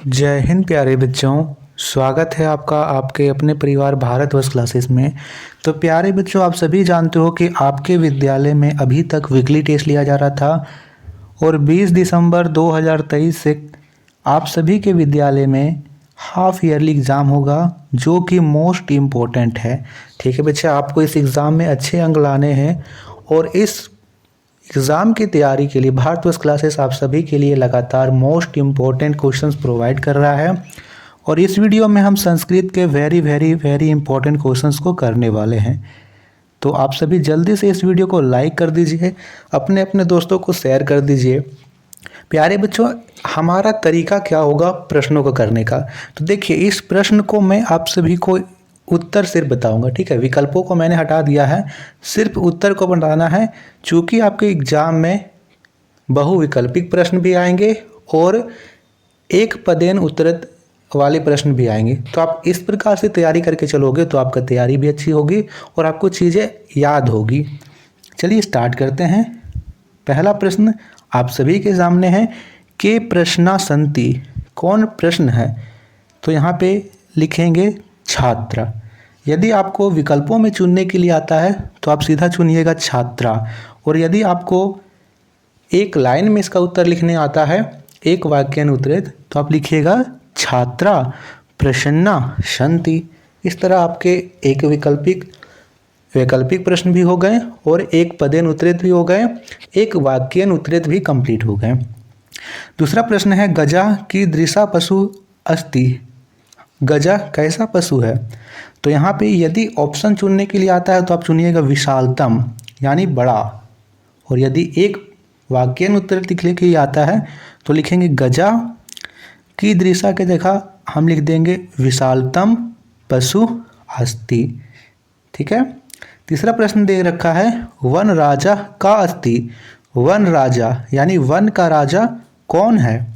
जय हिंद प्यारे बच्चों। स्वागत है आपका आपके अपने परिवार भारतवर्ष क्लासेस में। तो प्यारे बच्चों, आप सभी जानते हो कि आपके विद्यालय में अभी तक वीकली टेस्ट लिया जा रहा था और 20 दिसंबर 2023 से आप सभी के विद्यालय में हाफ ईयरली एग्ज़ाम होगा, जो कि मोस्ट इम्पोर्टेंट है। ठीक है बच्चे, आपको इस एग्ज़ाम में अच्छे अंक लाने हैं और इस एग्ज़ाम की तैयारी के लिए भारतवर्ष क्लासेस आप सभी के लिए लगातार मोस्ट इम्पोर्टेंट क्वेश्चंस प्रोवाइड कर रहा है। और इस वीडियो में हम संस्कृत के very very very important questions को करने वाले हैं। तो आप सभी जल्दी से इस वीडियो को लाइक कर दीजिए, अपने अपने दोस्तों को शेयर कर दीजिए। प्यारे बच्चों, हमारा तरीका क्या होगा प्रश्नों को करने का? तो देखिए, इस प्रश्न को मैं आप सभी को उत्तर सिर्फ बताऊंगा। ठीक है, विकल्पों को मैंने हटा दिया है, सिर्फ उत्तर को बताना है। चूंकि आपके एग्जाम में बहुविकल्पिक प्रश्न भी आएंगे और एक पदेन उत्तरित वाले प्रश्न भी आएंगे, तो आप इस प्रकार से तैयारी करके चलोगे तो आपका तैयारी भी अच्छी होगी और आपको चीज़ें याद होगी। चलिए स्टार्ट करते हैं। पहला प्रश्न आप सभी के सामने है कि प्रश्ना संति कौन प्रश्न है? तो यहाँ पे लिखेंगे छात्र। यदि आपको विकल्पों में चुनने के लिए आता है तो आप सीधा चुनिएगा छात्रा, और यदि आपको एक लाइन में इसका उत्तर लिखने आता है, एक वाक्यानुत्तरित, तो आप लिखिएगा छात्रा प्रसन्ना सन्ति। इस तरह आपके एक वैकल्पिक प्रश्न भी हो गए और एक पदेनुत्तरित भी हो गए, एक वाक्यानुत्तरित भी कंप्लीट हो गए। दूसरा प्रश्न है गजा कीदृशा पशु अस्ति। गजा कैसा पशु है? तो यहाँ पे यदि ऑप्शन चुनने के लिए आता है तो आप चुनिएगा विशालतम यानी बड़ा, और यदि एक वाक्यानुत्तरित लिखने के लिए आता है तो लिखेंगे गजा कीदृशा के जगह हम लिख देंगे विशालतम पशु अस्ति। ठीक है। तीसरा प्रश्न दे रखा है वन राजा का अस्ति। वन राजा यानी वन का राजा कौन है?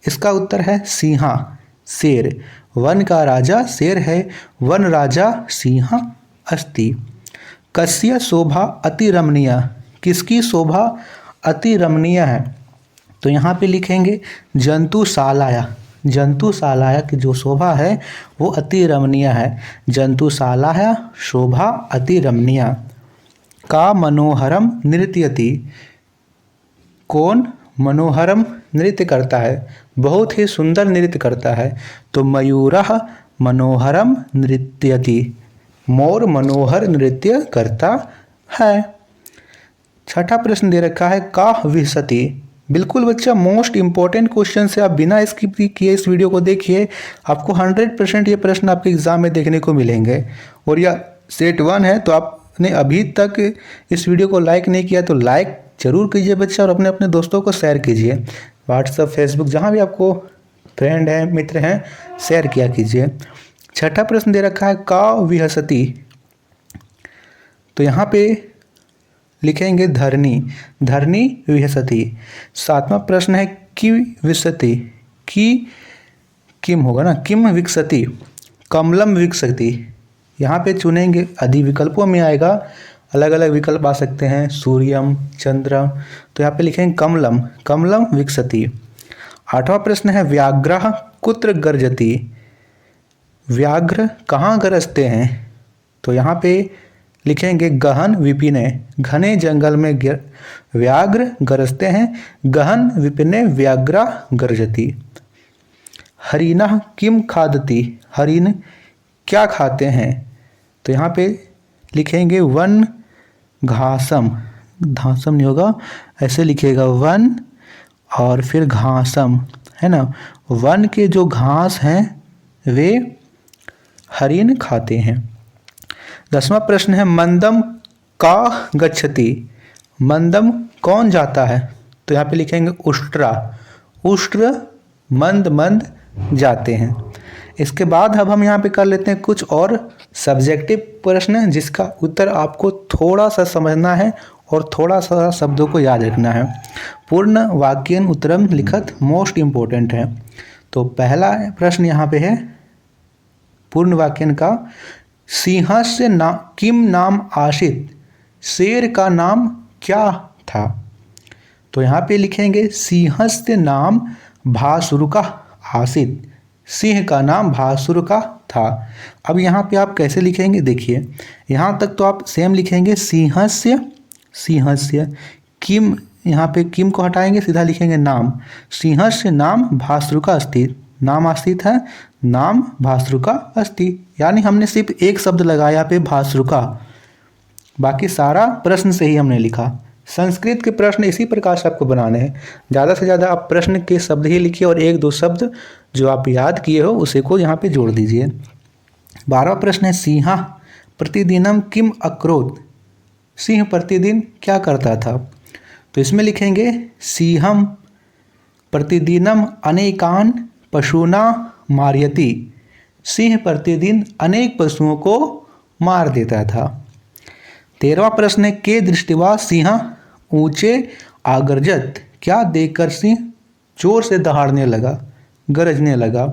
इसका उत्तर है सिंहा, शेर। वन का राजा शेर है, वन राजा सिंहा अस्ति। कस्य शोभा अति रमणीय। किसकी शोभा अति रमणीय है? तो यहाँ पे लिखेंगे जंतुशालाया। जंतुशालाया की जो शोभा है वो अति रमणीय है। जंतुशालाया शोभा अति रमणीय। का मनोहरम नृत्यति। कौन मनोहरम नृत्य करता है? बहुत ही सुंदर नृत्य करता है। तो मयूरः मनोहरम नृत्यति। मोर मनोहर नृत्य करता है। छठा प्रश्न दे रखा है का विशति। बिल्कुल बच्चा, मोस्ट इंपॉर्टेंट क्वेश्चन से आप बिना स्किप किए इस वीडियो को देखिए, आपको 100% ये प्रश्न आपके एग्जाम में देखने को मिलेंगे। और यह सेट 1 है, तो आपने अभी तक इस वीडियो को लाइक नहीं किया तो लाइक जरूर कीजिए बच्चा, और अपने अपने दोस्तों को शेयर कीजिए। व्हाट्सएप, फेसबुक, जहाँ भी आपको फ्रेंड हैं, मित्र हैं, शेयर किया कीजिए। छठा प्रश्न दे रखा है का विहसति। तो यहाँ पे लिखेंगे धरनी। धरनी विहसति। सातवां प्रश्न है कि विशति। की किम होगा ना, किम विकसति। कमलम विकसति। यहाँ पे चुनेंगे, आदि विकल्पों में आएगा, अलग अलग विकल्प आ सकते हैं, सूर्यम, चंद्र। तो यहाँ पे लिखेंगे कमलम, कमलम विकसति। आठवां प्रश्न है व्याघ्र कुत्र गर्जति। व्याघ्र कहाँ गरजते हैं? तो यहाँ पे लिखेंगे गहन विपिने। घने जंगल में व्याघ्र गरजते हैं। गहन विपिने व्याघ्रा गरजति। हरिणः किम खादति। हरिण क्या खाते हैं? तो यहाँ पे लिखेंगे वन घासम। घासम नहीं होगा, ऐसे लिखेगा वन और फिर घासम, है ना। वन के जो घास हैं वे हरिण खाते हैं। 10वां प्रश्न है मंदम का गच्छति। मंदम कौन जाता है? तो यहाँ पे लिखेंगे उष्ट्रा। उष्ट्र मंद मंद जाते हैं। इसके बाद अब हम यहाँ पे कर लेते हैं कुछ और सब्जेक्टिव प्रश्न, जिसका उत्तर आपको थोड़ा सा समझना है और थोड़ा सा शब्दों को याद रखना है। पूर्ण वाक्यन उत्तरम लिखत मोस्ट इम्पोर्टेंट है। तो पहला प्रश्न यहाँ पे है पूर्ण वाक्यन का, सिंहस्य किम नाम आसीत। शेर का नाम क्या था? तो यहाँ पे लिखेंगे सिंहस्य नाम भासुरुका आसीत। सिंह का नाम भासुर का था। अब यहाँ पे आप कैसे लिखेंगे, देखिए यहाँ तक तो आप सेम लिखेंगे सिंहस्य, सिंहस्य। किम, यहाँ पे किम को हटाएंगे, सीधा लिखेंगे नाम। सिंहस्य नाम भासुर अस्ति, नाम आस्तित है, नाम भासुर अस्ति। यानी हमने सिर्फ एक शब्द लगाया यहाँ पे भासुर, बाकी सारा प्रश्न से ही हमने लिखा। संस्कृत के प्रश्न इसी प्रकार से आपको बनाने हैं। ज़्यादा से ज़्यादा आप प्रश्न के शब्द ही लिखिए और एक दो शब्द जो आप याद किए हो उसे को यहाँ पे जोड़ दीजिए। 12वां प्रश्न है सिंह प्रतिदिनम किम अकरोत्। सिंह प्रतिदिन क्या करता था, तो इसमें लिखेंगे सिंहम प्रतिदिनम अनेकान पशूना मारयति। सिंह प्रतिदिन अनेक पशुओं को मार देता था। 13वां प्रश्न है के दृष्टिवा सिंह ऊंचे आगर्जत। क्या देखकर सिंह जोर से दहाड़ने लगा, गरजने लगा,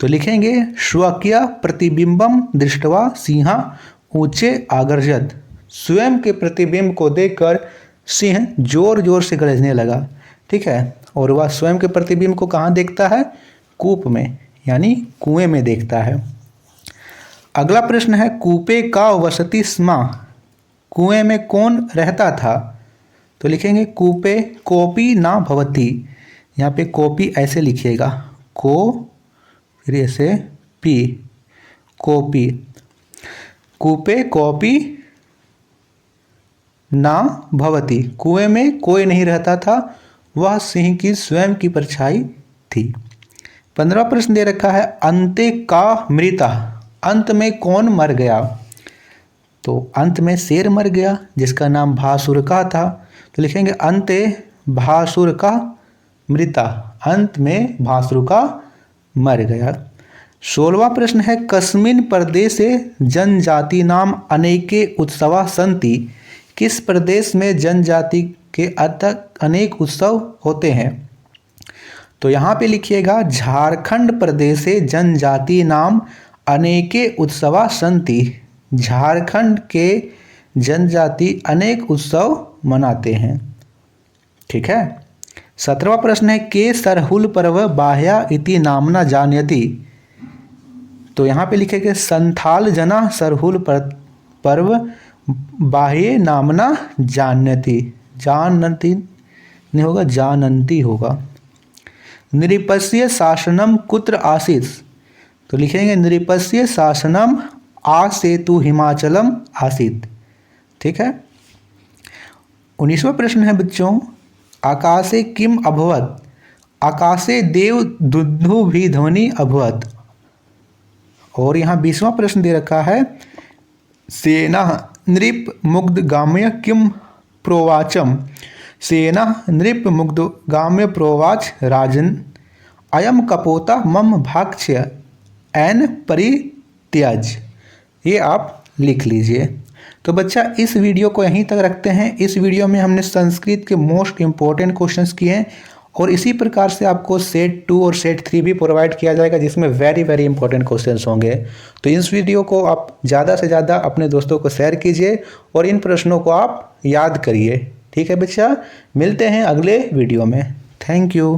तो लिखेंगे स्वकीय प्रतिबिंबम दृष्टवा सिंह ऊंचे आगर्जत। स्वयं के प्रतिबिंब को देखकर सिंह जोर जोर से गरजने लगा। ठीक है, और वह स्वयं के प्रतिबिंब को कहाँ देखता है, कूप में, यानी कुएं में देखता है। अगला प्रश्न है कूपे का वसति स्म। कुएं में कौन रहता था, तो लिखेंगे कूपे कोपी ना भवती। यहाँ पे कोपी ऐसे लिखिएगा, को फिर ऐसे पी, कोपी। कूपे कोपी ना भवती, कुएं में कोई नहीं रहता था, वह सिंह की स्वयं की परछाई थी। 15वां प्रश्न दे रखा है अंते का मृता। अंत में कौन मर गया, तो अंत में शेर मर गया जिसका नाम भासुर का था, तो लिखेंगे अंते भासुर का मृता। अंत में भासुर का मर गया। 16वां प्रश्न है कस्मिन प्रदेशे जनजाति नाम अनेके उत्सवा सन्ति। किस प्रदेश में जनजाति के अनेक उत्सव होते हैं, तो यहाँ पे लिखिएगा झारखंड प्रदेशे जनजाति नाम अनेके उत्सवा सन्ति। झारखंड के जनजाति अनेक उत्सव मनाते हैं। ठीक है। 17वां प्रश्न है के सरहुल पर्व बाह्या इति नामना जान्यति। तो यहाँ पे लिखेंगे संथाल जना सरहुल पर्व बाह्य नामना जान्यति। जानती नहीं होगा, जानंती होगा। नृपस्य शासनम कुत्र आसीत्, तो लिखेंगे नृपस्य शासनम आसेतु हिमाचलम आसीत्। ठीक है। 19वां प्रश्न है बच्चों आकाशे किम अभवत। आकाशे देव दुन्दुभि ध्वनि अभवत। और यहाँ 20वां प्रश्न दे रखा है सेना नृप मुग्धगाम्य किम प्रोवाचम। सेना नृप मुग्धगाम्य प्रोवाच राजन अयम कपोता मम भक्ष्य एन परित्यज। ये आप लिख लीजिए। तो बच्चा इस वीडियो को यहीं तक रखते हैं। इस वीडियो में हमने संस्कृत के मोस्ट इम्पोर्टेंट क्वेश्चंस किए हैं और इसी प्रकार से आपको सेट 2 और सेट 3 भी प्रोवाइड किया जाएगा जिसमें वेरी वेरी इंपॉर्टेंट क्वेश्चंस होंगे। तो इस वीडियो को आप ज़्यादा से ज़्यादा अपने दोस्तों को शेयर कीजिए और इन प्रश्नों को आप याद करिए। ठीक है बच्चा, मिलते हैं अगले वीडियो में। Thank you.